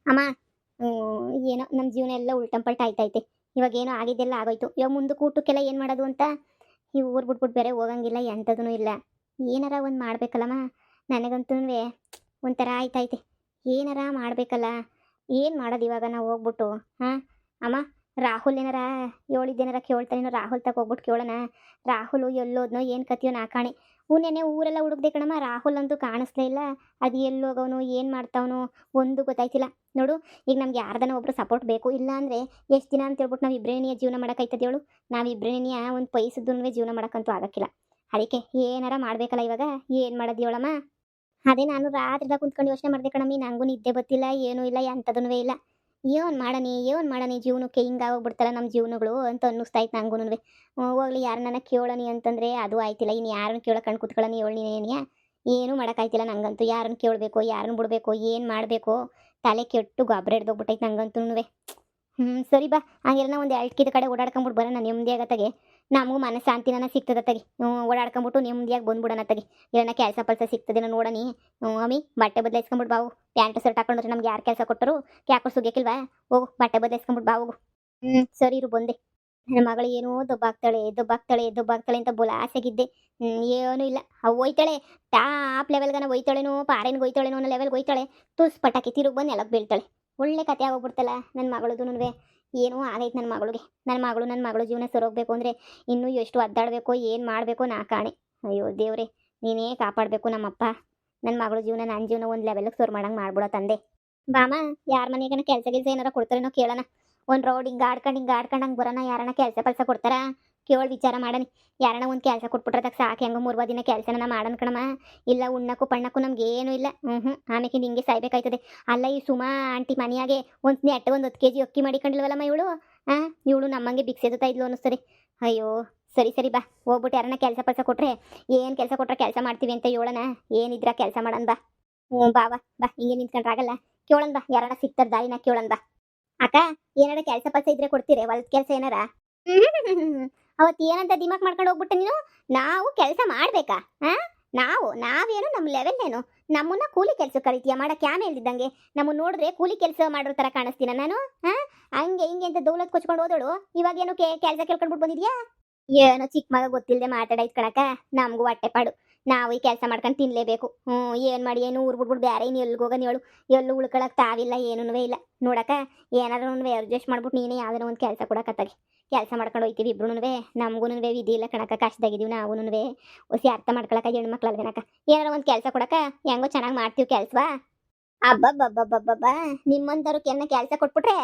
ಅಮ್ಮ, ಏನೋ ನಮ್ಮ ಜೀವನ ಎಲ್ಲ ಉಲ್ಟಂಪಲ್ಟ ಆಯ್ತೈತೆ. ಇವಾಗ ಏನೋ ಆಗಿದ್ದೆಲ್ಲ ಆಗೋಯ್ತು. ಇವಾಗ ಮುಂದಕ್ಕೆ ಊಟಕ್ಕೆಲ್ಲ ಏನು ಮಾಡೋದು ಅಂತ ಈ ಊರು ಬಿಟ್ಬಿಟ್ಟು ಬೇರೆ ಹೋಗಂಗಿಲ್ಲ, ಎಂಥದೂ ಇಲ್ಲ. ಏನಾರ ಒಂದು ಮಾಡ್ಬೇಕಲ್ಲಮ್ಮ. ನನಗಂತೂನುವೆ ಒಂಥರ ಆಯ್ತೈತೆ. ಏನಾರ ಮಾಡಬೇಕಲ್ಲ. ಏನು ಮಾಡೋದು ಇವಾಗ ನಾವು ಹೋಗ್ಬಿಟ್ಟು? ಹಾಂ ಅಮ್ಮ, ರಾಹುಲ್ ಏನಾರ ಹೇಳಿದ್ದೇನಾರ ಕೇಳ್ತಾನೇನೋ, ರಾಹುಲ್ ತಕ ಹೋಗ್ಬಿಟ್ಟು ಕೇಳೋಣ. ರಾಹುಲು ಎಲ್ಲೋದ್ನೋ ಏನು ಕತೆಯೋ ನಾ ಕಾಣೆ. ನೆನ್ನೆ ಊರೆಲ್ಲ ಹುಡುಕ್ದೆ ಕಣಮ್ಮ, ರಾಹುಲ್ ಅಂತೂ ಕಾಣಿಸ್ಲೇ ಇಲ್ಲ. ಅದು ಎಲ್ಲೋಗವನು, ಏನು ಮಾಡ್ತಾವನು ಒಂದು ಗೊತ್ತಾಯ್ತಿಲ್ಲ. ನೋಡು, ಈಗ ನಮ್ಗೆ ಯಾರ್ದನ ಒಬ್ರು ಸಪೋರ್ಟ್ ಬೇಕು. ಇಲ್ಲ ಅಂದರೆ ಎಷ್ಟು ದಿನ ಅಂತ ಹೇಳ್ಬಿಟ್ಟು ನಾವು ಇಬ್ಬರೇನಿಯ ಜೀವನ ಮಾಡೋಕ್ಕಾಯ್ತದೆ ಹೇಳು? ನಾವು ಇಬ್ಬರೇನಿಯ ಒಂದು ಪೈಸದೂ ಜೀವನ ಮಾಡೋಕ್ಕಂತೂ ಆಗಕ್ಕಿಲ್ಲ. ಅದಕ್ಕೆ ಏನಾರ ಮಾಡಬೇಕಲ್ಲ ಇವಾಗ. ಏನು ಮಾಡೋದು ಹೇಳಮ್ಮ? ಅದೇ ನಾನು ರಾತ್ರಿದಾಗ ಕುಂತ್ಕೊಂಡು ಯೋಚನೆ ಮಾಡಿದೆ ಕಣಮ್ಮಿ. ನನಗೂ ನಿದ್ದೆ ಬತ್ತಿಲ್ಲ, ಏನೂ ಇಲ್ಲ, ಎಂಥದೂ ಇಲ್ಲ. ಏನು ಮಾಡಣಿ ಜೀವನಕ್ಕೆ ಹಿಂಗಾಗೋಗ್ಬಿಡ್ತಲ್ಲ ನಮ್ಮ ಜೀವನಗಳು ಅಂತ ಅನ್ನಿಸ್ತಾಯ್ತು ನಂಗೂನುವೆ. ಹೋಗ್ಲಿ, ಯಾರನ್ನ ಕೇಳೋಣಿ ಅಂತಂದರೆ ಅದು ಆಯ್ತಿಲ್ಲ. ಇನ್ನು ಯಾರನ್ನ ಕೇಳೋ ಕಣ್ ಕೂತ್ಕೊಳ್ಳೋನಿ ಹೇಳೀನೇನಿಯ? ಏನೂ ಮಾಡೋಕ್ಕಾಯ್ತಿಲ್ಲ ನಂಗಂತೂ. ಯಾರನ್ನ ಕೇಳಬೇಕು, ಯಾರನ್ನ ಬಿಡಬೇಕು, ಏನು ಮಾಡಬೇಕು, ತಲೆ ಕೆಟ್ಟು ಗೊಬ್ಬರ ಹಿಡ್ದೋಗ್ಬಿಟ್ಟೈತೆ ನಂಗಂತೂನುವೆ. ಸರಿ ಬಾ, ಹಂಗೆಲ್ಲ ಒಂದು ಎಳ್ಕಿದ ಕಡೆ ಓಡಾಡ್ಕೊಂಬಿಟ್ಟು ಬರೋಣ ನೆಮ್ಮದಿಯಾಗತ್ತಾಗೆ. ನಮಗೂ ಮನಸ್ಸಾಂತಿನ ಸಿಗ್ತದತ್ತಾಗೆ. ಓಡಾಡ್ಕೊಂಬಿಟ್ಟು ನೆಮ್ಮದಿಯಾಗಿ ಬಂದ್ಬಿಡೋಣ ತಗಿ. ಏನೋ ಕೆಲಸ ಪಲ್ಸ ಸಿಗ್ತದೇನೋ ನೋಡಣಿ. ಅಮ್ಮಿ, ಬಟ್ಟೆ ಬದಲಾಯಿಸ್ಕೊಂಬಿಟ್ಟು ಬಾವು. ಪ್ಯಾಂಟ್ ಶರ್ಟ್ ಹಾಕೊಂಡ್ರೆ ನಮ್ಗೆ ಯಾರು ಕೆಲಸ ಕೊಟ್ಟರು? ಯಾಕೋ ಸುಗ್ಯಕಿಲ್ವಾ? ಹೋಗು, ಬಟ್ಟೆ ಬದಲಾಯಿಸ್ಕೊಂಬಿಟ್ಟು ಬಾ ಹೋಗು. ಸರಿ ಇರು, ಬಂದೆ. ನನ್ನ ಮಗಳು ಏನೋ ದಬ್ಬಾಗ್ತಾಳೆ ಅಂತ ಆಸೆಗಿದ್ದೆ. ಏನೂ ಇಲ್ಲ. ಅವು ಹೋಯ್ತಾಳೆ, ಟಾಪ್ ಲೆವೆಲ್ಗನ ಹೋಯ್ತಾಳೇನೋ, ಪಾರೇನ್ಗೆ ಹೋಯ್ತಾಳೇನೋ ಅನ್ನೋ ಲೆವೆಲ್ಗೆ ಹೋಯ್ತಾಳೆ. ತುಸ್ ಪಟಾಕಿ ತಿರುಗಿ ಬಂದು ನೆಲಕ್ಕೆ ಬೀಳ್ತಾಳೆ. ಒಳ್ಳೆ ಕತೆ ಆಗೋಗ್ಬಿಡ್ತಲ್ಲ ನನ್ನ ಮಗಳದುನುವೆ. ಏನೋ ಆಗೈತೆ ನನ್ನ ಮಗಳಿಗೆ. ನನ್ನ ಮಗಳು ಜೀವನ ಸರೋಗ್ಬೇಕು ಅಂದರೆ ಇನ್ನೂ ಎಷ್ಟು ಒದ್ದಾಡಬೇಕೋ, ಏನು ಮಾಡಬೇಕೋ ನಾ ಕಾಣೆ. ಅಯ್ಯೋ ದೇವ್ರೆ, ನೀನೇ ಕಾಪಾಡಬೇಕು ನಮ್ಮಪ್ಪ. ನನ್ನ ಮಗಳ ಜೀವನ, ನನ್ನ ಜೀವನ ಒಂದು ಲೆವೆಲ್ಗೆ ಸೋರ್ ಮಾಡಂಗೆ ಮಾಡ್ಬಿಡೋ ತಂದೆ. ಬಾಮ, ಯಾರ ಮನೆಗನ ಕೆಲಸ ಗಿಲ್ಸ ಏನಾರ ಕೊಡ್ತಾರೇನೋ ಕೇಳೋಣ. ಒಂದು ರೋಡ್ ಹಿಂಗೆ ಆಡ್ಕೊಂಡು ಬರೋಣ. ಯಾರನ್ನ ಕೆಲಸ ಪಲ್ಸ ಕೊಡ್ತಾರಾ ಕೇಳಿ ವಿಚಾರ ಮಾಡನಿ. ಯಾರನ್ನ ಒಂದು ಕೆಲಸ ಕೊಟ್ಬಿಟ್ರದಾಗ ಸಾಕು, ಹೆಂಗೋ 3 ದಿನ ಕೆಲಸನ ಮಾಡೋಣ ಕಣಮ್ಮ. ಇಲ್ಲ ಉಣ್ಣಕ್ಕೂ ಪಣ್ಣಕ್ಕೂ ನಮ್ಗೆ ಏನೂ ಇಲ್ಲ. ಆಮೇಲೆ ಹಿಂಗೆ ಸಾಯ್ಬೇಕಾಯ್ತದೆ. ಅಲ್ಲ, ಈ ಸುಮಾ ಆಂಟಿ ಮನೆಯಾಗೆ ಒಂದು 10 kg ಅಕ್ಕಿ ಮಾಡಿಕೊಂಡಿಲ್ವಲ್ಲಮ್ಮ ಇವಳು. ಇವಳು ನಮ್ಮಂಗೆ ಬಿಕ್ಸೆದುತ್ತಾ ಇದ್ಲು ಅನ್ನಿಸ್ತದೆ. ಅಯ್ಯೋ, ಸರಿ ಬಾ, ಹೋಗ್ಬಿಟ್ಟು ಯಾರನ್ನ ಕೆಲಸ ಪಲ್ಸ ಕೊಟ್ರೆ, ಏನು ಕೆಲಸ ಕೊಟ್ರೆ ಕೆಲಸ ಮಾಡ್ತೀವಿ ಅಂತ ಹೇಳೋಣ. ಏನಿದ್ರ ಕೆಲಸ ಮಾಡೋಣ ಬಾ. ಬಾವಾ ಬಾ, ಹಿಂಗೆ ನಿಂತ್ಕೊಂಡ್ರಾಗಲ್ಲ. ಕೇಳೋಣ ಬಾ, ಯಾರನ್ನ ಸಿಗ್ತಾರ ದಾರಿನ ಕೇಳೋಣ ಬಾ. ಅಕ್ಕ, ಏನಾರ ಕೆಲಸ ಪಲ್ಸ ಇದ್ರೆ ಕೊಡ್ತೀರಿ? ಹೊಲದ ಕೆಲಸ ಏನಾರ? ಅವತ್ತು ಏನಂತ ದಿಮಾಕ್ ಮಾಡ್ಕೊಂಡು ಹೋಗ್ಬಿಟ್ಟೆ ನೀನು. ನಾವು ಕೆಲಸ ಮಾಡ್ಬೇಕಾ? ನಾವೇನು ನಮ್ಮ ಲೆವೆಲ್ ಏನು? ನಮ್ಮನ್ನ ಕೂಲಿ ಕೆಲಸ ಕರಿತೀಯ ಮಾಡಕ್ಕೆ? ಯಾಮೆ ಹೇಳ್ದಿದ್ದಂಗೆ ನಮ್ಮನ್ನ ನೋಡಿದ್ರೆ ಕೂಲಿ ಕೆಲಸ ಮಾಡೋ ಥರ ಕಾಣಿಸ್ತೀನ ನಾನು? ಹಂಗೆ ಹಿಂಗೆ ಅಂತ ದೌಲತ್ ಕೊಚ್ಕೊಂಡು ಹೋದಳು. ಇವಾಗೇನು ಕೆಲಸ ಕೇಳ್ಕೊಂಡ್ಬಿಟ್ಟು ಬಂದಿದ್ಯಾ? ಏನೋ ಚಿಕ್ಕ ಮಗ ಗೊತ್ತಿಲ್ಲದೆ ಮಾತಾಡೈತ್ ಕಣಕ್ಕ. ನಮಗೂ ಹೊಟ್ಟೆಪಾಡು. ನಾವು ಈ ಕೆಲಸ ಮಾಡ್ಕೊಂಡು ತಿನ್ಲೇಬೇಕು. ಏನು ಮಾಡಿ, ಏನು ಊರು ಬಿಟ್ಬಿಟ್ಟು ಬೇರೆ ಇನ್ನು ಎಲ್ಲಿಗೋಗನ ಹೇಳು? ಎಲ್ಲೂ ಉಳ್ಕೊಳಕ್ಕೆ ತಾವಿಲ್ಲ, ಏನೂ ಇಲ್ಲ ನೋಡಕ್ಕ. ಏನಾದ್ರೂ ಅಡ್ಜಸ್ಟ್ ಮಾಡ್ಬಿಟ್ಟು ನೀನೇ ಯಾವ್ದಾರ ಒಂದು ಕೆಲಸ ಕೊಡಕತ್ತಾಗೆ. ಕೆಲಸ ಮಾಡ್ಕೊಂಡು ಹೋಗ್ತೀವಿ ಇಬ್ರುನುವೆ. ನಮಗೂ ವಿಧಿ ಇಲ್ಲ ಕಣಕ್ಕ, ಕಷ್ಟದಾಗಿದ್ದೀವಿ ನಾವುನುವೆ. ಹೊಸಿ ಅರ್ಥ ಮಾಡ್ಕೊಳಕ್ಕ ಹೆಣ್ಮಕ್ಳಲ್ವೇನಕ್ಕ. ಏನಾರ ಒಂದು ಕೆಲಸ ಕೊಡಕ್ಕ, ಹೆಂಗೋ ಚೆನ್ನಾಗಿ ಮಾಡ್ತೀವಿ ಕೆಲ್ಸವಾ. ಅಬ್ಬಬ್ಬಬ್ಬಬ್ಬಬ್ಬ, ನಿಮ್ಮಂತರು ಕೆಲಸ ಕೊಟ್ಬಿಟ್ರೆ,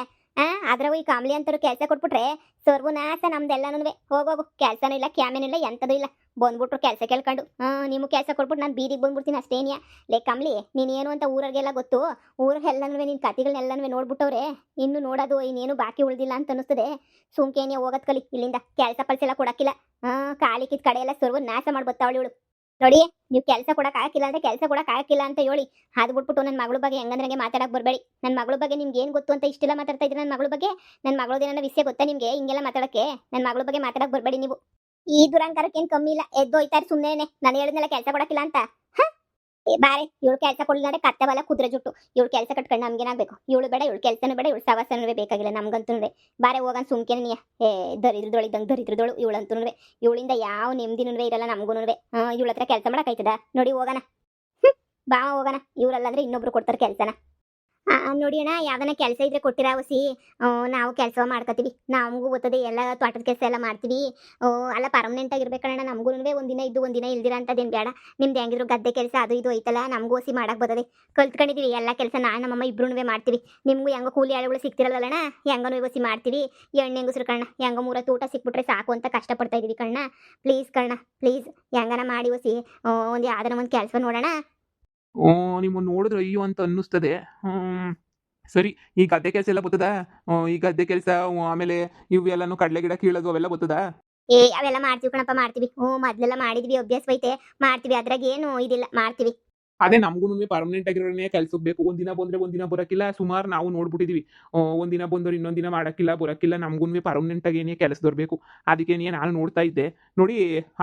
ಅದ್ರಾಗೂ ಈ ಕಾಮ್ಲಿ ಅಂತರು ಕೆಲಸ ಕೊಟ್ಬಿಟ್ರೆ ಸರ್ವನಾಶ ನಮ್ದೆಲ್ಲನೂ. ಹೋಗೋಗು, ಕೆಲಸನೂ ಇಲ್ಲ, ಕ್ಯಾಮೇನೂ ಇಲ್ಲ, ಎಂಥದೂ ಇಲ್ಲ. ಬಂದ್ಬಿಟ್ರು ಕೆಲಸ ಕೇಳ್ಕೊಂಡು. ನಿಮಗೆ ಕೆಲಸ ಕೊಟ್ಬಿಟ್ಟು ನಾನು ಬೀದಿಗೆ ಬಂದ್ಬಿಡ್ತೀನಿ ಅಷ್ಟೇನಿಯ. ಲೇ ಕಮ್ಲಿ, ನೀನೇನು ಅಂತ ಊರಿಗೆಲ್ಲ ಗೊತ್ತು. ಊರಿಗೆಲ್ಲನೂ ನಿನ್ನ ಕತೆಗಳನ್ನೆಲ್ಲನೂ ನೋಡ್ಬಿಟ್ಟವ್ರೆ. ಇನ್ನು ನೋಡೋದು ಇನ್ನೇನು ಬಾಕಿ ಉಳಿದಿಲ್ಲ ಅಂತ ಅನ್ನಿಸ್ತದೆ. ಸುಮ್ಕೇನಿಯ ಹೋಗೋದ್ ಕಲಿ ಇಲ್ಲಿಂದ. ಕೆಲಸ ಪಲ್ಸೆಲ್ಲ ಕೊಡಕ್ಕಿಲ್ಲ. ಕಾಲಿಕ್ಕಿದ ಕಡೆ ಎಲ್ಲ ಸರ್ವನಾಶ ಮಾಡ್ಬತ್ತಾವಳಿ ಇವಳು. ನೋಡಿ, ನೀವು ಕೆಲಸ ಕೊಡಕ್ ಹಾಕಿಲ್ಲ ಅಂದ್ರೆ ಕೆಲಸ ಕೊಡಕ್ ಹಾಕಿಲ್ಲ ಅಂತ ಹೇಳಿ. ಅದು ಬಿಟ್ಬಿಟ್ಟು ನನ್ನ ಮಗಳ ಬಗ್ಗೆ ಹೆಂಗಂದ್ರಂಗೆ ಮಾತಾಡಕ್ ಬರಬೇಡಿ. ನನ್ನ ಮಗಳ ಬಗ್ಗೆ ನಿಮ್ಗೆ ಏನು ಗೊತ್ತು ಅಂತ ಇಷ್ಟೆಲ್ಲ ಮಾತಾಡ್ತಾ ಇದ್ರೆ ನನ್ನ ಮಗಳ ಬಗ್ಗೆ? ನನ್ನ ಮಗಳದೇನೋ ವಿಷಯ ಗೊತ್ತಾ ನಿಮ್ಗೆ? ಹಿಂಗೆಲ್ಲ ಮಾತಾಡಕ್ಕೆ ನನ್ನ ಮಗಳ ಬಗ್ಗೆ ಮಾತಾಡಕ್ ಬರಬೇಡಿ ನೀವು. ಈ ದುರಂಕಾರಕ್ಕೆ ಏನು ಕಮ್ಮಿ ಇಲ್ಲ. ಎದ್ದೋಯ್ತಾರೆ ಸುಮ್ಮನೆ. ನಾನು ಹೇಳಿದ್ನೆಲ್ಲ ಕೆಲಸ ಕೊಡಕ್ಕಿಲ್ಲ ಅಂತ. ಬಾರೆ, ಇವಳು ಕೆಲಸ ಕೊಡಲಿಲ್ಲ ಅಂದ್ರೆ ಕತ್ತೆ ಬಲ ಕುದುರೆ ಜುಟ್ಟು. ಇವಳು ಕೆಲಸ ಕಟ್ಕೊಂಡು ನಮ್ಗೇನಾಗಬೇಕು? ಇವಳು ಬೇಡ, ಇವಳು ಕೆಲಸನೂ ಬೇಡ, ಇವಳು ಸವಾಸನೂ ಬೇಕಾಗಿಲ್ಲ ನಮ್ಗಂತೂ. ಬಾರೆ ಹೋಗನ್ ಸುಮ್ಕೇನೆ ನೀ. ದರಿದ್ರದೋಳು ಇವಳಂತೂ. ಇವಳಿಂದ ಯಾವ ನೆಮ್ಮದಿನೂ ಇರಲ್ಲ ನಮಗೂ. ಇವಳ ಹತ್ರ ಕೆಲಸ ಮಾಡಕ್ಕಾಯ್ತದ? ನೋಡಿ ಹೋಗೋಣ. ಬಾ ಹೋಗೋಣ. ಇವರಲ್ಲ ಅಂದ್ರೆ ಇನ್ನೊಬ್ರು ಕೊಡ್ತಾರೆ ಕೆಲಸನ. ನೋಡಿ ಅಣ್ಣ, ಯಾವ್ದನ ಕೆಲಸ ಇದ್ರೆ ಕೊಟ್ಟಿರಾ ಹೊಸಿ. ನಾವು ಕೆಲಸ ಮಾಡ್ಕೋತೀವಿ. ನಮಗೂ ಗೊತ್ತದೆ ಎಲ್ಲ ತೋಟದ ಕೆಲಸ ಎಲ್ಲ ಮಾಡ್ತೀವಿ. ಅಲ್ಲ, ಪರ್ಮನೆಂಟ್ ಆಗಿರ್ಬೇಕಣ್ಣ ನಮಗೂ. ಒಂದಿನ ಇದ್ದು ಒಂದಿನ ಇಲ್ದಿರ ಅಂತದೇನು ಬೇಡ. ನಿಮ್ದು ಹೆಂಗಿದ್ರು ಗದ್ದೆ ಕೆಲಸ ಅದು ಇದು ಐತಲ್ಲ, ನಮಗೂ ಹೊಸಿ ಮಾಡಕ್ಕೆ ಬರ್ತದೆ. ಕಲ್ತ್ಕೊಂಡಿದ್ದೀವಿ ಎಲ್ಲ ಕೆಲಸ. ನಾನು ನಮ್ಮಮ್ಮ ಇಬ್ರು ಮಾಡ್ತೀವಿ. ನಿಮಗೂ ಹೆಂಗೋ ಕೂಲಿ ಆಳುಗಳು ಸಿಗ್ತಿರಲ್ಲಣ್ಣ, ಹೆಂಗನೂ ಹೊಸಿ ಮಾಡ್ತೀವಿ. ಎಣ್ಣೆ ಹೆಂಗಸ್ರು ಕಣ್ಣ, ಹೆಂಗೋ 3 ಊಟ ಸಿಕ್ಬಿಟ್ರೆ ಸಾಕು ಅಂತ ಕಷ್ಟಪಡ್ತಾ ಇದೀವಿ ಕಣ್ಣ. ಪ್ಲೀಸ್ ಕಣ್ಣ, ಪ್ಲೀಸ್ ಹೆಂಗನ ಮಾಡಿ ಹೊಸಿ ಒಂದು ಯಾವ್ದಾರ ಒಂದು ಕೆಲಸ ನೋಡೋಣ. ನಿಮ್ಮನ್ನು ನೋಡಿದ್ರೆ ಅಯ್ಯೋ ಅಂತ ಅನ್ನಿಸ್ತದೆ. ಸರಿ, ಈ ಗದ್ದೆ ಕೆಲಸ ಎಲ್ಲ ಬರ್ತದ? ಈ ಗದ್ದೆ ಕೆಲಸ, ಆಮೇಲೆ ಇವೆಲ್ಲನೂ ಕಡಲೆ ಗಿಡ ಕೀಳೋದು ಅವೆಲ್ಲ ಬರ್ತದ? ಅವೆಲ್ಲ ಮಾಡ್ತೀವಿ ಕಣಪ್ಪ, ಮಾಡ್ತೀವಿ. ಮೊದ್ಲೆಲ್ಲ ಮಾಡಿದ್ವಿ, ಅಭ್ಯಾಸ ಐತೆ, ಮಾಡ್ತೀವಿ. ಅದ್ರಾಗ ಏನು ಇದಿಲ್ಲ, ಮಾಡ್ತೀವಿ. ಅದೇ ನಮಗೂನು ಪರ್ಮನೆಂಟ್ ಆಗಿರೋನೇ ಕೆಲ್ಸಕ್ಕೆ ಬೇಕು. ಒಂದಿನ ಬಂದ್ರೆ ಒಂದಿನ ಬರಕ್ಕಿಲ್ಲ. ಸುಮಾರು ನಾವು ನೋಡ್ಬಿಟ್ಟಿದೀವಿ. ಒಂದಿನ ಬಂದವ್ರು ಇನ್ನೊಂದ್ ದಿನ ಮಾಡಕ್ಕಿಲ್ಲ, ಬರಕ್ಕಿಲ್ಲ. ನಮಗೂನು ಪರ್ಮನೆಂಟ್ ಆಗಿ ಏನೇ ಕೆಲ್ಸದವ್ರು ಬೇಕು. ಅದಕ್ಕೇನೆ ನಾನು ನೋಡ್ತಾ ಇದ್ದೆ. ನೋಡಿ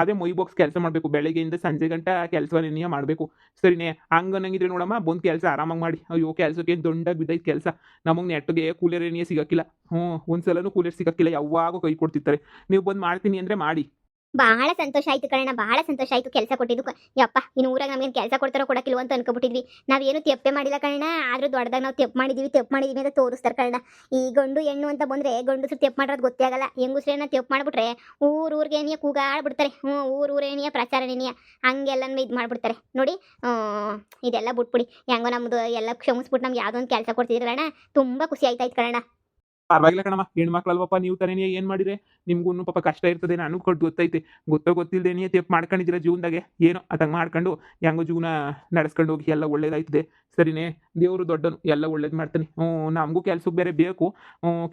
ಅದೇ ಮೊಯ್ ಬಾಕ್ಸ್ ಕೆಲಸ ಮಾಡ್ಬೇಕು. ಬೆಳಗ್ಗೆಯಿಂದ ಸಂಜೆ ಗಂಟ ಕೆಲಸವನ್ನೇ ಮಾಡ್ಬೇಕು. ಸರಿನೇ? ಹಂಗನ್ನಂಗಿದ್ರೆ ನೋಡಮ್ಮ ಬಂದ್ ಕೆಲಸ ಆರಾಮಾಗಿ ಮಾಡಿ. ಅಯ್ಯೋ ಕೆಲ್ಸಕ್ಕೇನ್ ದೊಂಡಾಗಿ ಬಿದ್ದೈತೆ ಕೆಲಸ. ನಮಗ್ ನೆಟ್ಟಗೆ ಕೂಲಿಯರ್ ಏನೇ ಸಿಗಕ್ಕಿಲ್ಲ. ಒಂದ್ಸಲನೂ ಕೂಲಿಯರ್ ಸಿಗಕ್ಕಿಲ್ಲ. ಯಾವಾಗೂ ಕೈ ಕೊಡ್ತಿರ್ತಾರೆ. ನೀವು ಬಂದ್ ಮಾಡ್ತೀನಿ ಅಂದ್ರೆ ಮಾಡಿ. ಬಹಳ ಸಂತೋಷ ಆಯ್ತು ಕಣಣ್ಣ, ಬಹಳ ಸಂತೋಷ ಆಯ್ತು ಕೆಲಸ ಕೊಟ್ಟಿದ್ದು. ಯಪ್ಪ ಇನ್ನು ಊರಾಗ ನಮ್ಗೇನು ಕೆಲಸ ಕೊಡ್ತಾರೋ ಕೊಡಕ್ಕಿಲ್ವ ಅಂತ ಅನ್ಕೊಬಿಟ್ಟಿದ್ವಿ. ನಾವೇನು ತೆಪ್ಪೆ ಮಾಡಿಲ್ಲ ಕಣಣ್ಣ. ಆದ್ರೂ ದೊಡ್ಡದಾಗ ನಾವು ತೆಪ್ಪು ಮಾಡಿದೀವಿ ಅಂತ ತೋರಿಸ್ತಾರೆ ಕಣಣ್ಣ. ಈ ಗಂಡು ಹೆಣ್ಣು ಅಂತ ಬಂದ್ರೆ ಗಂಡಸರು ತೆಪ್ಪು ಮಾಡೋದು ಗೊತ್ತೇ ಆಗಲ್ಲ. ಹೆಂಗುಸ್ರೇನ ತೆಪ್ಪು ಮಾಡ್ಬಿಟ್ರೆ ಊರಿಗೆ ಏನಿಯ ಕೂಗಾಡ್ಬಿಡ್ತಾರೆ. ಊರೇನಿಯ ಪ್ರಚಾರನೇನಿಯ ಹಂಗೆಲ್ಲನೂ ಇದು ಮಾಡ್ಬಿಡ್ತಾರೆ ನೋಡಿ. ಇದೆಲ್ಲ ಬಿಟ್ಬಿಡಿ. ಹೆಂಗೋ ನಮ್ದು ಎಲ್ಲ ಕ್ಷಮಿಸ್ಬಿಟ್ಟು ನಮ್ಗೆ ಯಾವುದೋ ಒಂದು ಕೆಲಸ ಕೊಡ್ತಿದ್ರಣ್ಣ. ತುಂಬಾ ಖುಷಿ ಆಯ್ತಾಯ್ತು ಕಣಣ್ಣ. ಪರವಾಗಿಲ್ಲ ಕಣಮ್ಮ, ಹೆಣ್ಮಕ್ಳಲ್ವಪ್ಪ ನೀವು ತಾನೇ ಏನು ಮಾಡಿದ್ರೆ ನಿಮ್ಗೂ ಪಾಪ ಕಷ್ಟ ಇರ್ತದೆ. ನನಗೂ ಗೊತ್ತೈತೆ. ಗೊತ್ತಿಲ್ದೇನೆ ತೆಪ್ಪು ಮಾಡ್ಕೊಂಡಿದ್ದೀರ ಜೀವನದಾಗೆ. ಏನೋ ಅದಂಗೆ ಮಾಡ್ಕೊಂಡು ಹೆಂಗೋ ಜೀವನ ನಡೆಸ್ಕೊಂಡು ಹೋಗಿ ಎಲ್ಲ ಒಳ್ಳೇದಾಯ್ತದೆ. ಸರಿನೇ? ದೇವರು ದೊಡ್ಡನು, ಎಲ್ಲ ಒಳ್ಳೇದು ಮಾಡ್ತಾನೆ. ನಮಗೂ ಕೆಲ್ಸಕ್ಕೆ ಬೇರೆ ಬೇಕು.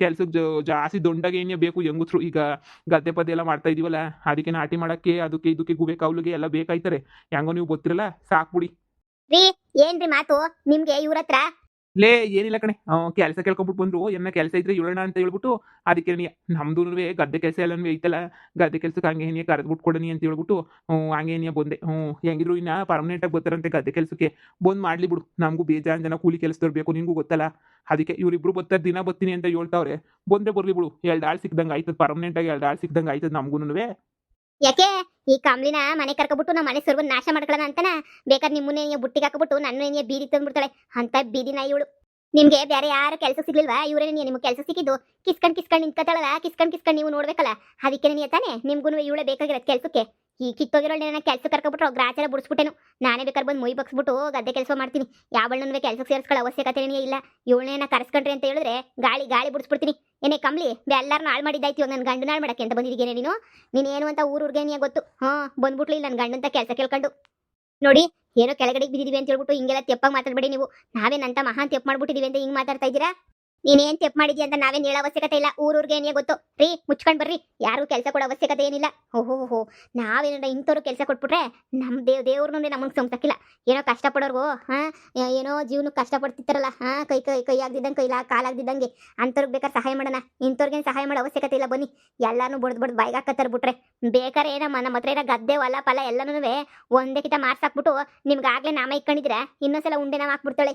ಕೆಲ್ಸಕ್ಕೆ ಜಾಸ್ತಿ ದೊಡ್ಡಾಗೆ ಏನೇ ಬೇಕು. ಹೆಂಗಸ್ರು ಈಗ ಗದ್ದೆ ಪದ್ದೆ ಎಲ್ಲ ಮಾಡ್ತಾ ಇದೀವಲ್ಲ, ಅದಕ್ಕೆ ನಾಟಿ ಮಾಡೋಕ್ಕೆ ಅದಕ್ಕೆ ಇದಕ್ಕೆ ಗುಬೆ ಕಾವ್ಲಿಗೆ ಎಲ್ಲ ಬೇಕಾಯ್ತಾರೆ. ಹೆಂಗೋ ನೀವು ಗೊತ್ತಿರಲ್ಲ, ಸಾಕ್ಬಿಡಿ. ರೀ ಏನ್ರಿ ಮಾತು ನಿಮ್ಗೆ ಇವ್ರ ಹತ್ರ? ಲೇ ಏನಿಲ್ಲ ಕಣೆ, ಕೆಲಸ ಕೇಳ್ಕೊಂಬಿಟ್ಟು ಬಂದ್ರು. ಏನ ಕೆಲಸ ಇದ್ರೆ ಹೇಳೋಣ ಅಂತ ಹೇಳ್ಬಿಟ್ಟು ಅದಕ್ಕೆ ನಮ್ದು ಗದ್ದೆ ಕೆಲಸ ಎಲ್ಲನೂ ಐತಲ್ಲ, ಗದ್ದೆ ಕೆಲ್ಸಕ್ಕೆ ಹಂಗೆ ಏನಿಯ ಕರೆದ್ಬಿಟ್ಟು ಕೊಡನಿ ಅಂತ ಹೇಳ್ಬಿಟ್ಟು ಹಂಗೆ ಏನಿಯ ಬಂದೆ. ಹೆಂಗಿದ್ರು ಇನ್ನ ಪರ್ಮನೆಂಟಾಗಿ ಬರ್ತಾರಂತೆ ಗದ್ದೆ ಕೆಲಸಕ್ಕೆ. ಬಂದು ಮಾಡ್ಲಿ ಬಿಡು. ನಮಗೂ ಬೇಜಾನ್ ಜನ ಕೂಲಿ ಕೆಲಸದವ್ರು ಬೇಕು, ನಿನ್ಗೂ ಗೊತ್ತಲ್ಲ. ಅದಕ್ಕೆ ಇವರಿಬ್ರು ಬರ್ತಾರೆ, ದಿನ ಬರ್ತೀನಿ ಅಂತ ಹೇಳ್ತಾವ್ರೆ. ಬಂದ್ರೆ ಬರ್ಲಿ ಬಿಡು. 2 ಆಳು ಸಿಕ್ದಂಗೆ ಆಯ್ತದ, ಪರ್ಮನೆಂಟಾಗಿ 2 ಆಳು ಸಿಕ್ದಂಗೆ ಆಯ್ತದ ನಮ್ಗೂನುವೆ. ಯಾಕೆ ಈ ಕಂಬ್ಳಿನ ಮನೆ ಕರ್ಕೊಬಿಟ್ಟು ನಮ್ಮ ಮನೆ ಸರ್ವನ್ ನಾಶ ಮಾಡ್ಕೊಳ್ಳೋಣ ಅಂತನ? ಬೇಕಾದ್ರೆ ನಿಮ್ಮನ್ನೇ ಬುಟ್ಟಿಗೆ ಹಾಕಬಿಟ್ಟು ನನ್ನ ಬೀದಿ ತಂದ್ಬಿಡ್ತಾಳೆ ಅಂತ ಬೀದಿ ನಾಯಿ ಇವಳು. ನಿಮ್ಗೆ ಬೇರೆ ಯಾರು ಕೆಲಸ ಸಿಗ್ಲಿಲ್ವಾ? ಇವರೇ ನಿಮ್ಗೆ ಕೆಲಸ ಸಿಕ್ಕಿದ್ದು. ಕಿಸ್ಕೊಂಡ್ ನಿಂತ್ಕೊತಾಳಲ್ಲ, ಕಿಸ್ಕೊಂಡ್ ನೀವು ನೋಡ್ಬೇಕಲ್ಲ. ಅದಕ್ಕೆ ನೀ ತಾನೆ ನಿಮ್ಗೂ ಇವಳೆ ಬೇಕಾಗಿರೋದು ಕೆಲಸಕ್ಕೆ. ಈ ಕಿತ್ತೋಗಿರೋಳು ಕೆಲಸ ಕರ್ಕೊಬಿಟ್ರು ಗ್ರಾಚಾರ ಬಿಡಿಸ್ಬಿಟ್ಟೆನು. ನಾನೇ ಬೇಕಾದ್ರೆ ಬಂದು ಮೊಯ್ ಬಗ್ಸ್ಬಿಟ್ಟು ಗದ್ದೆ ಕೆಲಸ ಮಾಡ್ತೀನಿ. ಯಾವಳನ್ನೂ ಕೆಲಸಕ್ಕೆ ಸೇರಿಸ್ಕೊಳ್ಳೋ ಅವಶ್ಯಕತೆ ಇಲ್ಲ. ಇವಳನ್ನ ಕರ್ಸ್ಕೊಂಡ್ರಿ ಅಂತ ಹೇಳಿದ್ರೆ ಗಾಳಿ ಬಿಡಿಸ್ಬಿಡ್ತೀನಿ. ಏನೇ ಕಂಬ್ಳಿ ಎಲ್ಲಾರನ್ನ ಹಾಳು ಮಾಡಿದ್ದಾಯ್ತು. ಇವಾಗ ನನ್ನ ಗಂಡನ ಹಾಳು ಮಾಡಕ್ಕೆ ಅಂತ ಬಂದಿದ್ದೀಗೇನೆ ನೀನೇನು ಅಂತ ಊರಿಗೆ ನೀ ಗೊತ್ತು. ಬಂದ್ಬಿಟ್ಲಿ ನನ್ನ ಗಂಡಂತ ಕೆಲಸ ಕೇಳ್ಕೊಂಡು. ನೋಡಿ ಏನೋ ಕೆಳಗಡೆ ಬಿದ್ದಿದೀವಿ ಅಂತ ಹೇಳ್ಬಿಟ್ಟು ಹಿಂಗೆಲ್ಲ ತೆಪ್ಪಾಗಿ ಮಾತಾಡಬೇಡಿ ನೀವು. ನಾವೇನಂತ ಮಹಾನ್ ತೆಪ್ಪು ಮಾಡ್ಬಿಟ್ಟಿದೀವಿ ಅಂತ ಹಿಂಗ್ ಮಾತಾಡ್ತಾ ಇದ್ದೀರಾ? ನೀನೇನ್ ತೆಪ್ಪು ಮಾಡಿದ್ಯಾ ಅಂತ ನಾವೇನು ಹೇಳೋ ಅವಶ್ಯಕತೆ ಇಲ್ಲ. ಊರಿಗೆ ಏನಿಯೇ ಗೊತ್ತು. ರೀ ಮುಚ್ಕೊಂಡ್ ಬರ್ರಿ. ಯಾರು ಕೆಲಸ ಕೊಡೋ ಅವಶ್ಯಕತೆ ಏನಿಲ್ಲ. ಓಹೋ ನಾವೇನ ಇಂಥವ್ರು ಕೆಲಸ ಕೊಟ್ಬಿಟ್ರೆ ನಮ್ಮ ದೇವ್ರನ್ನೂ ನಮಗೆ ಸಂಸಕ್ಕಿಲ್ಲ. ಏನೋ ಕಷ್ಟಪಡೋರ್ಗು ಏನೋ ಜೀವನಕ್ಕೆ ಕಷ್ಟಪಡ್ತಿರ್ತಾರಲ್ಲ, ಕೈ ಆಗ್ದಿದ್ದಂಗೆ ಕಾಲಾಗ್ದಿದ್ದಂಗೆ ಅಂಥವ್ರಿಗೆ ಬೇಕಾದ್ರೆ ಸಹಾಯ ಮಾಡೋಣ. ಇಂಥವ್ರಿಗೇನು ಸಹಾಯ ಮಾಡೋ ಅವಶ್ಯಕತೆ ಇಲ್ಲ. ಬನ್ನಿ ಎಲ್ಲಾನು ಬಡ್ದು ಬಾಯಿಗೆ ಹಾಕತ್ತಾರೆ ಬಿಟ್ರೆ. ಬೇಕಾರೆ ನಮ್ಮ ಹತ್ರ ಏನೋ ಗದ್ದೆ ಹೊಲ ಫಲ ಎಲ್ಲನೂ ಒಂದೇ ಕಿತ ಮಾರ್ಸಾಕ್ಬಿಟ್ಟು ನಿಮ್ಗೆ ಆಗ್ಲೇ ನಾಮ ಇಕ್ಕೊಂಡಿದ್ರೆ ಇನ್ನೊಂದ್ಸಲ ಉಂಡೆ ನಾವು ಹಾಕ್ಬಿಡ್ತಾಳೆ.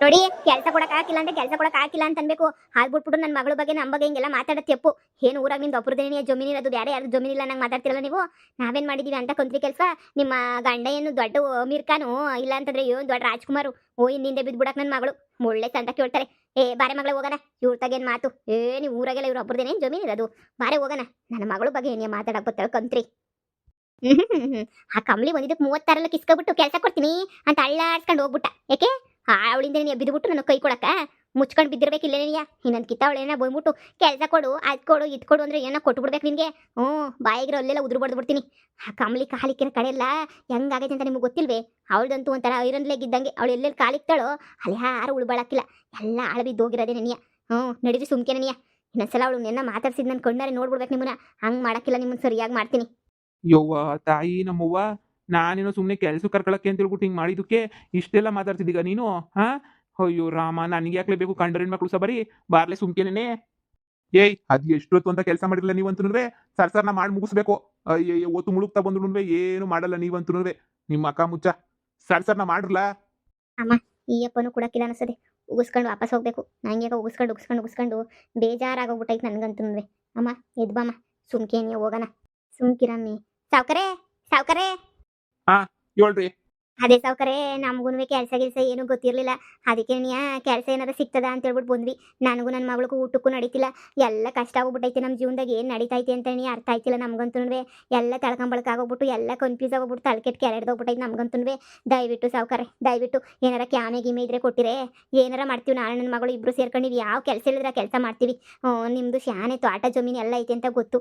ನೋಡಿ ಕೆಲಸ ಕೊಡಕ್ ಹಾಕಿಲ್ಲ ಅಂದ್ರೆ ಕೆಲಸ ಕೊಡಕ್ ಹಾಕಿಲ್ಲ ಅಂತ ಅನ್ಬೇಕು. ಹಾಲ್ಬಿಟ್ಬಿಟ್ಟು ನನ್ನ ಮಗಳ ಬಗ್ಗೆ ನಮ್ಮ ಬಗ್ಗೆ ಹಿಂಗೆಲ್ಲ ಮಾತಾಡೋದು ತೆಪ್ಪು. ಏನು ಊರಾಗ ನಿಮ್ದು ಒಬ್ಬರದೇನೇ ಜಮೀನು ಇರೋದು, ಬೇರೆ ಯಾರು ಜಮೀನಿಲ್ಲ ನಂಗೆ ಮಾತಾಡ್ತಿರಲ್ಲ ನೀವು. ನಾವೇನ್ ಮಾಡಿದೀವಿ ಅಂತ ಕೊಂತ್ರಿ ಕೆಲಸ? ನಿಮ್ಮ ಗಂಡ ಏನು ದೊಡ್ಡ ಮೀರ್ಖಾನು ಇಲ್ಲ ಅಂತಂದ್ರೆ ಏನು ದೊಡ್ಡ ರಾಜ್ಕುಮಾರು? ಹಿಂದೆ ಬಿದ್ಬಿಡಕ್ ನನ್ನ ಮಗಳು ಒಳ್ಳೆ ಅಂತ ಕೇಳ್ತಾರೆ. ಬಾರೆ ಮಗಳ ಹೋಗೋಣ. ಇವ್ರ ತಗೇನ್ ಮಾತು? ನೀವು ಊರಾಗೆಲ್ಲ ಇವ್ರು ಒಬ್ಬರದೇನೇನು ಜಮೀನು ಇರೋದು? ಬಾರೆ ಹೋಗೋಣ. ನನ್ನ ಮಗಳ ಬಗ್ಗೆ ಏನೇ ಮಾತಾಡಕ್ ಬತ್ತಾಳ ಕಂತ್ರಿ. ಆ ಕಂಬಳಿ ಒಂದಿದ್ದಕ್ಕೆ 36 ಕಿಸ್ಕೊಬಿಟ್ಟು ಕೆಲಸ ಕೊಡ್ತೀನಿ ಅಂತ ಅಳ್ಳಾಡ್ಸ್ಕೊಂಡು ಹೋಗ್ಬಿಟ್ಟ. ಯಾಕೆ ಅವಳಿಂದ ನೀನು ಬಿದ್ದುಬಿಟ್ಟು ನನಗೆ ಕೈ ಕೊಡಕ್ಕ ಮುಚ್ಕೊಂಡು ಬಿದ್ದಿರ್ಬೇಕಿಲ್ಲ ನೀನಿಯ. ಇನ್ನೊಂದು ಕಿತ್ತಾವಳೇನ ಬಂದ್ಬಿಟ್ಟು ಕೆಲಸ ಕೊಡು ಅದು ಕೊಡು ಇದು ಕೊಡು ಅಂದ್ರೆ ಏನೋ ಕೊಟ್ಬಿಡ್ಬೇಕು ನಿನಗೆ. ಬಾಯಿಗಿರೋ ಅಲ್ಲೆಲ್ಲ ಉದುರು ಬಡ್ದ್ಬಿಡ್ತೀನಿ. ಆ ಕಂಬಳಿ ಕಾಲಿಕ್ಕಿನ ಕಡೆ ಎಲ್ಲ ಹೆಂಗಾಗೈತೆ ಅಂತ ನಿಮ್ಗೆ ಗೊತ್ತಿಲ್ವೇ? ಅವಳದಂತೂ ಒಂಥರ ಐರನ್ ಲೆಗ್ ಇದ್ದಂಗೆ. ಅವಳು ಎಲ್ಲೆಲ್ಲಿ ಕಾಲಿಕ್ತಾಳೋ ಅಲ್ಲಿ ಯಾರು ಉಳ್ಬಾಳಕ್ಕಿಲ್ಲ. ಎಲ್ಲ ಆಳಬಿದ್ದು ಹೋಗಿರೋದೇ ನೆನೆಯ. ನಡೀರಿ ಸುಮ್ಕೆ ನೆನೆಯ. ಇನ್ನೊಂದ್ಸಲ ಅವಳು ನೆನ್ನ ಮಾತಾಡ್ಸಿದ್ ನನ್ನ ಕೊಂಡಾರೆ ನೋಡ್ಬಿಡ್ಬೇಕು ನಿಮ್ಮನ್ನ. ಹಂಗೆ ಮಾಡಕ್ಕಿಲ್ಲ, ನಿಮ್ಮನ್ನ ಸರಿಯಾಗಿ ಮಾಡ್ತೀನಿ. ಯವ್ವ ತಾಯಿ ನಮ್ಮವ್ವ, ನಾನೇನೋ ಸುಮ್ಮನೆ ಕೆಲಸ ಕರ್ಕೊಳಕ್ಕೆ ಅಂತ ಹೇಳ್ಬಿಟ್ಟು ಹಿಂಗೆ ಮಾಡಿದ್ದಕ್ಕೆ ಇಷ್ಟೆಲ್ಲ ಮಾತಾಡ್ತಿದ್ದೀಗ ನೀನು? ಅಯ್ಯೋ ರಾಮ, ನನಗೆ ಯಾಕೆ ಬೇಕು ಕಂಡರಿನ ಮಕ್ಕಳು ಸಬರಿ ಬಾರ್ಲೆ ಸುಮ್ಕೆನೇ. ಏಯ್ ಅದು ಎಷ್ಟೊತ್ತು ಅಂತ ಕೆಲಸ ಮಾಡಿರಲ್ಲ ನೀವಂತೂ ಸರ್ಸರ್ನ ಮಾಡಿ ಮುಗಿಸ್ಬೇಕು. ಅಯ್ಯಯ್ಯೋ ಒತ್ತು ಮುಳುಗ್ತಾ ಬಂದ್ರು ಏನು ಮಾಡಲ್ಲ ನೀವಂತೂ. ನಿಮ್ಮ ಅಕ್ಕ ಮುಚ್ಚ ಸರ್ಸರ್ನ ಮಾಡ್ರಲ್ಲ. ಅಮ್ಮ ಈ ಅಪ್ಪನೂ ಕೊಡಕ್ಕಿಲ್ಲ ಅನ್ಸದೆ. ಉಗಿಸ್ಕೊಂಡು ವಾಪಸ್ ಹೋಗ್ಬೇಕು. ನಂಗೆ ಉಗಿಸ್ಕೊಂಡು ಬೇಜಾರಾಗೋಗ್ಬಿಟ್ಟೈತೆ ನನಗಂತೂ. ಅಮ್ಮ ಎದ್ಬಮ್ಮ, ಸುಮ್ಕೆ ನೀವು ಹೋಗೋಣ. ಸುಮ್ಕಿರಮ್ಮಿ. ಸಾವ್ಕರೇ ಹೇಳ್ರಿ. ಅದೇ ಸಾವ್ಕರೇ, ನಮಗೂ ಕೆಲಸ ಏನು ಗೊತ್ತಿರಲಿಲ್ಲ. ಅದಕ್ಕೆ ನೀ ಕೆಲಸ ಏನಾದ್ರು ಸಿಗ್ತದ ಅಂತ ಹೇಳ್ಬಿಟ್ಟು ಬಂದ್ವಿ. ನನಗೂ ನನ್ನ ಮಗಳಿಗೂ ಊಟಕ್ಕೂ ನಡೀತಿಲ್ಲ. ಎಲ್ಲ ಕಷ್ಟ ಆಗ್ಬಿಟ್ಟೈತೆ ನಮ್ಮ ಜೀವನದಾಗ. ಏನು ನಡೀತೈತೆ ಅಂತ ಅರ್ಥ ಆಯ್ತಿಲ್ಲ ನಮ್ಗಂತೂ. ಎಲ್ಲ ತಳ್ಕೊಂಬಳಕಾಗೋಗ್ಬಿಟ್ಟು ಎಲ್ಲ ಕನ್ಫ್ಯೂಸ್ ಆಗೋಗ್ಬಿಟ್ಟು ತಲೆಕೆಟ್ಟು ಕೆರೆಡ್ದೋಗ್ಬಿಟ್ಟೈತೆ ನಮ್ಗಂತೂ. ದಯವಿಟ್ಟು ಸಾವ್ಕರೇ, ದಯವಿಟ್ಟು ಏನಾರ ಕ್ಯಾಮೆ ಗೀಮೆ ಇದ್ರೆ ಕೊಟ್ಟಿರೆ ಏನಾರ ಮಾಡ್ತೀವಿ. ನಾನು ನನ್ನ ಮಗಳು ಇಬ್ಬರು ಸೇರ್ಕೊಂಡು ನೀವು ಯಾವ ಕೆಲಸ ಹೇಳಿದ್ರೆ ಕೆಲಸ ಮಾಡ್ತೀವಿ. ನಿಮ್ಮದು ಶಾನೆ ತೋಟ ಜಮೀನು ಎಲ್ಲ ಐತೆ ಅಂತ ಗೊತ್ತು.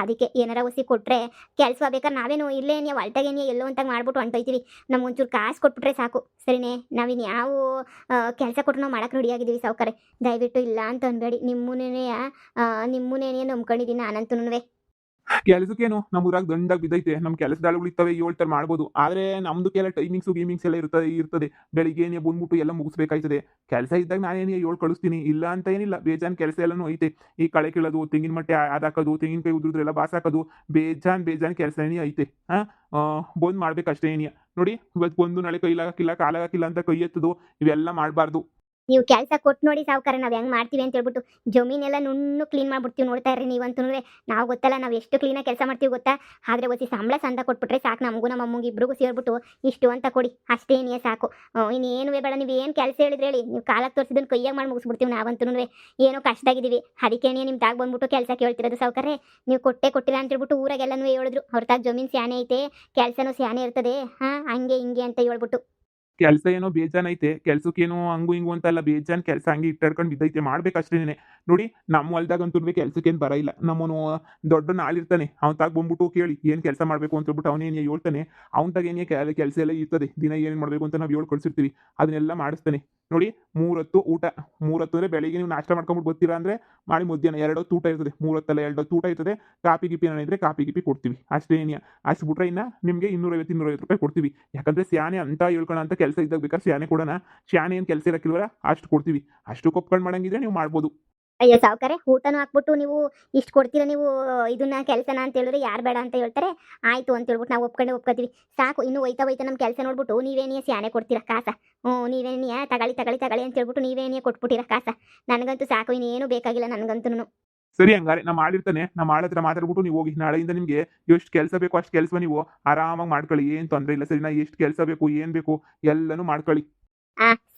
ಅದಕ್ಕೆ ಏನಾರ ಹೊಸಿ ಕೊಟ್ಟರೆ ಕೆಲಸ ಬೇಕಾದ್ರೆ ನಾವೇನು ಇಲ್ಲೇ ನೀವು ಅಲ್ಟಾಗೇನೆ ಎಲ್ಲೋ ಅಂತ ಮಾಡ್ಬಿಟ್ಟು ಹೊಂಟೋಯ್ತೀವಿ. ನಮ್ಗೊಂಚೂರು ಕಾಸು ಕೊಟ್ಬಿಟ್ರೆ ಸಾಕು. ಸರಿನೇ? ನಾವಿನ್ನು ಯಾವ ಕೆಲಸ ಕೊಟ್ಟು ನಾವು ಮಾಡಕ್ಕೆ ರೆಡಿಯಾಗಿದ್ದೀವಿ ಸಾವ್ಕರೇ. ದಯವಿಟ್ಟು ಇಲ್ಲ ಅಂತ ಅನ್ಬೇಡಿ. ನಿಮ್ಮನ್ನೇ ನಂಬ್ಕೊಂಡಿದ್ದೀನಿ ನಾನಂತೂ. ಕೆಲಸಕ್ಕೇನು ನಮ್ಮ ಊರಾಗ ದಂಡಾಗಿ ಬಿದ್ದೈತೆ. ನಮ್ಮ ಕೆಲಸದಾಳುಗಳು ಇರ್ತವೆ, ಹೇಳ್ತಾರೆ ಮಾಡ್ಬೋದು. ಆದ್ರೆ ನಮ್ದಕ್ಕೆಲ್ಲ ಟೈಮಿಂಗ್ಸು ಗೀಮಿಂಗ್ಸ್ ಎಲ್ಲ ಇರ್ತದೆ. ಬೆಳಿಗ್ಗೆನೇ ಬಂದ್ಬಿಟ್ಟು ಎಲ್ಲ ಮುಗಿಸ್ಬೇಕಾಯ್ತದೆ. ಕೆಲಸ ಇದ್ದಾಗ ನಾನೇನು ಹೇಳ್ ಕಳಿಸ್ತೀನಿ, ಇಲ್ಲ ಅಂತ ಏನಿಲ್ಲ. ಬೇಜಾನ್ ಕೆಲಸ ಎಲ್ಲನೂ ಐತೆ. ಈ ಕಳೆ ಕೀಳೋದು, ತೆಂಗಿನ ಮಟ್ಟೆ ಅದಾಕೋದು, ತೆಂಗಿನಕಾಯಿ ಉದುರಿದ್ರೆಲ್ಲ ಬಾಸಾಕೋದು, ಬೇಜಾನ್ ಕೆಲಸ ಏನಿ ಐತೆ. ಬಂದ್ ಮಾಡ್ಬೇಕಷ್ಟೇ ಏನಿಯ. ನೋಡಿ ಇವತ್ತು ಬಂದು ನಾಳೆ ಕೈಲಾಗಕ್ಕಿಲ್ಲ, ಕಾಲಾಗಕ್ಕಿಲ್ಲ ಅಂತ ಕೈ ಎತ್ತೋದು ಇವೆಲ್ಲ ಮಾಡಬಾರ್ದು. ನೀವು ಕೆಲಸ ಕೊಟ್ಟು ನೋಡಿ ಸಾವುಕಾರ, ನಾವು ಹೆಂಗೆ ಮಾಡ್ತೀವಿ ಅಂತ ಹೇಳ್ಬಿಟ್ಟು ಜಮೀನೆಲ್ಲ ನುಣ್ಣು ಕ್ಲೀನ್ ಮಾಡ್ಬಿಡ್ತೀವಿ. ನೋಡ್ತಾ ಇರ್ರಿ ನೀವಂತೂ. ನಾವು ಗೊತ್ತಲ್ಲ ನಾವು ಎಷ್ಟು ಕ್ಲೀನಾಗಿ ಕೆಲಸ ಮಾಡ್ತೀವಿ ಗೊತ್ತಾ. ಆದರೆ ಒಸಿ ಸಂಬಳ ಸಂದ ಕೊಟ್ಬಿಟ್ರೆ ಸಾಕು, ನಮಗೂ ನಮ್ಮ ಅಮ್ಮಂಗೆ ಇಬ್ರಿಗೂ ಸೇರಿಬಿಟ್ಟು ಇಷ್ಟು ಅಂತ ಕೊಡಿ, ಅಷ್ಟೇನೇ ಸಾಕು. ಇನ್ನೇನು ಬೇಡ. ನೀವು ಏನು ಕೆಲಸ ಹೇಳಿದ್ರೆ ಹೇಳಿ, ನೀವು ಕಾಲಕ್ಕೆ ತೋರಿಸಿದನ್ನು ಕೈಯಾಗಿ ಮಾಡಿ ಮುಗಿಸ್ಬಿಡ್ತೀವಿ ನಾವಂತೂ. ಏನೋ ಕಷ್ಟದಾಗಿದ್ದೀವಿ, ಅದಕ್ಕೇನೆ ನಿಮ್ಮ ತಾಗ ಬಂದ್ಬಿಟ್ಟು ಕೆಲಸ ಕೇಳ್ತಿರೋದು ಸಾವುಕಾರೆ. ನೀವು ಕೊಟ್ಟಿಲ್ಲ ಅಂತ ಹೇಳ್ಬಿಟ್ಟು ಊರಾಗೆಲ್ಲನೂ ಹೇಳಿದ್ರು, ಅವ್ರ ತಾಗ ಜಮೀನು ಸ್ಯಾನೆ ಐತೆ, ಕೆಲಸನೂ ಸ್ಯಾನೆ ಇರ್ತದೆ, ಹಂಗೆ ಹಿಂಗೆ ಅಂತ ಹೇಳ್ಬಿಟ್ಟು. ಕೆಲಸ ಏನೋ ಬೇಜಾನ್ ಐತೆ. ಕೆಲ್ಸಕ್ಕೇನೋ ಹಂಗು ಹಿಂಗು ಅಂತಲ್ಲ, ಬೇಜಾನ್ ಕೆಲಸ ಹಂಗೆ ಇಟ್ಟಾಡ್ಕೊಂಡು ಬಿದ್ದೈತೆ, ಮಾಡ್ಬೇಕಷ್ಟೇನೆ. ನೋಡಿ ನಮ್ಮ ಹೊಲ್ದಾಗಂತೂ ಕೆಲ್ಸಕ್ಕೇನು ಬರ ಇಲ್ಲ. ನಮ್ಮನು ದೊಡ್ಡ ಆಳಿರ್ತಾನೆ, ಅವ್ನ ತಾಗ ಬಂದ್ಬಿಟ್ಟು ಕೇಳಿ ಏನು ಕೆಲಸ ಮಾಡಬೇಕು ಅಂತ ಹೇಳ್ಬಿಟ್ಟು ಅವನೇನು ಹೇಳ್ತಾನೆ. ಅವ್ನ ತಾಗ ಏನೇ ಕೆಲಸ ಎಲ್ಲ ಇರ್ತದೆ, ದಿನ ಏನೇನು ಮಾಡಬೇಕು ಅಂತ ನಾವು ಹೇಳಿ ಕಳಿಸಿರ್ತೀವಿ, ಅದನ್ನೆಲ್ಲ ಮಾಡಿಸ್ತಾನೆ. ನೋಡಿ 3 ಹೊತ್ತು ಊಟ. 3 ಹೊತ್ತು ಅಂದರೆ ಬೆಳಿಗ್ಗೆ ನೀವು ನಾಷ್ಟ ಮಾಡ್ಕೊಂಬಿಟ್ಟು ಬರ್ತೀರಾ ಅಂದರೆ ಮಾಡಿ ಮಧ್ಯಾಹ್ನ 2 ಹೊತ್ತು ಊಟ ಇರ್ತದೆ. 3 ಹೊತ್ತಲ್ಲ 2 ಹೊತ್ತು ಊಟ ಇರ್ತದೆ. ಕಾಪಿ ಗಿಪಿ ಏನಿದ್ರೆ ಕಾಪಿ ಗಿಪಿ ಕೊಡ್ತೀವಿ ಅಷ್ಟೇ ಏನಿಯ. ಅಷ್ಟು ಬಿಟ್ರೆ ಇನ್ನು ನಿಮಗೆ 250 ರೂಪಾಯಿ ಕೊಡ್ತೀವಿ. ಯಾಕಂದರೆ ಸ್ಯಾನೆ ಅಂತ ಹೇಳ್ಕೊಳ ಅಂತ ಕೆಲಸ ಇದ್ದಾಗ ಬೇಕಾದ್ರೆ ಸ್ಯಾನೆ ಕೊಡೋಣ. ಸ್ಯಾನೆ ಏನು ಕೆಲಸ ಇರಕ್ಕಿಲ್ವಲ್ಲ, ಅಷ್ಟು ಕೊಡ್ತೀವಿ. ಅಷ್ಟು ಒಪ್ಕೊಂಡು ಮಾಡಂಗಿದ್ರೆ ನೀವು ಮಾಡ್ಬೋದು. ಅಯ್ಯೋ ಸಾವುಕಾರೆ, ಊಟನೂ ಹಾಕ್ಬಿಟ್ಟು ನೀವು ಇಷ್ಟು ಕೊಡ್ತೀರಾ ನೀವು ಇದನ್ನ ಕೆಲಸನ ಅಂತ ಹೇಳಿದ್ರೆ ಯಾರು ಬೇಡ ಅಂತ ಹೇಳ್ತಾರೆ. ಆಯಿತು ಅಂತ ಹೇಳ್ಬಿಟ್ಟು ನಾವು ಒಪ್ಕೋತೀವಿ. ಸಾಕು, ಇನ್ನು ಹೋಯ್ತಾ ನಮ್ಮ ಕೆಲಸ ನೋಡ್ಬಿಟ್ಟು ನೀವೇನಿಯ ಸ್ಯಾನೆ ಕೊಡ್ತೀರಾ ಕಾಸ. ನೀವೇನಿಯ ತಗೊಳ್ಳಿ ಅಂತ ಹೇಳ್ಬಿಟ್ಟು ನೀವೇನಿಯ ಕೊಟ್ಬಿಟ್ಟಿರಾ ಕಾಸ. ನನಗಂತೂ ಸಾಕು, ಇನ್ನೇನು ಬೇಕಾಗಿಲ್ಲ ನನಗಂತೂ. ಸರಿ ಹಂಗಾರೆ ನಮ್ಮ ಆಳಿರ್ತಾನೆ, ನಮ್ಮ ಆಳ ಹತ್ರ ಮಾತಾಡ್ಬಿಟ್ಟು ನೀವು ಹೋಗಿ. ನಾಳೆಯಿಂದ ನಿಮಗೆ ಎಷ್ಟು ಕೆಲಸ ಬೇಕು ಅಷ್ಟು ಕೆಲಸ ನೀವು ಆರಾಮಾಗಿ ಮಾಡ್ಕೊಳ್ಳಿ, ಏನು ತೊಂದರೆ ಇಲ್ಲ. ಸರಿನಾ? ಎಷ್ಟು ಕೆಲಸ ಬೇಕು ಏನು ಬೇಕು ಎಲ್ಲನೂ ಮಾಡ್ಕೊಳ್ಳಿ.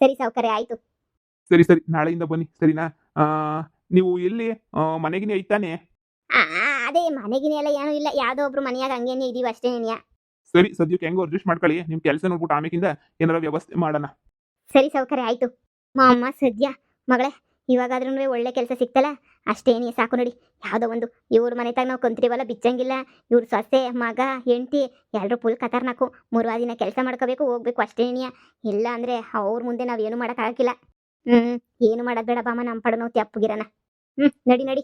ಸರಿ ಸಾವುಕಾರೆ, ಆಯಿತು. ಸರಿ ನಾಳೆಯಿಂದ ಬನ್ನಿ. ಸರಿನಾ? ನೀವು ಎಲ್ಲಿ ಮನೆಗಿನೇ ಐತಾನೆ? ಅದೇ ಮನೆಗಿನ ಎಲ್ಲ ಏನೂ ಇಲ್ಲ, ಯಾವುದೋ ಒಬ್ರು ಮನೆಯಾಗ ಹಂಗೇನೆ ಇದೀವಿ ಅಷ್ಟೇನಿಯ. ಸರಿ, ಸದ್ಯಕ್ಕೆ ಹೆಂಗೋ ಅಡ್ಜಸ್ಟ್ ಮಾಡ್ಕೊಳ್ಳಿ. ನಿಮ್ಮ ಕೆಲಸ ನೋಡ್ಬಿಟ್ಟು ಆಮೇಕಿಂದ ಏನಾರ ವ್ಯವಸ್ಥೆ ಮಾಡೋಣ. ಸರಿ ಸಾವುಕಾರೆ, ಆಯಿತು. ಅಮ್ಮ ಸದ್ಯ ಮಗಳೇ, ಇವಾಗಾದ್ರೂ ಒಳ್ಳೆ ಕೆಲಸ ಸಿಕ್ತಲ್ಲ, ಅಷ್ಟೇನೇ ಸಾಕು. ನೋಡಿ, ಯಾವುದೋ ಒಂದು ಇವ್ರ ಮನೆತಾಗ ನಾವು ಕಂತ್ರಿವಲ್ಲ ಬಿಚ್ಚಂಗಿಲ್ಲ. ಇವ್ರ ಸೊಸೆ ಮಗ ಹೆಂಡತಿ ಎಲ್ಲರೂ ಫುಲ್ ಖತರ್ನಾಕು. 3 ದಿನ ಕೆಲಸ ಮಾಡ್ಕೋಬೇಕು, ಹೋಗ್ಬೇಕು ಅಷ್ಟೇನಿಯ. ಇಲ್ಲ ಅಂದರೆ ಅವ್ರ ಮುಂದೆ ನಾವು ಏನು ಮಾಡೋಕ್ಕಾಗಿಲ್ಲ. ಏನು ಮಾಡೋದು ಬೇಡ ಬಾಮ, ನಮ್ಮ ಪಡ ನಾವು ತೆಪ್ಪಗಿರೋಣ. ನಡಿ.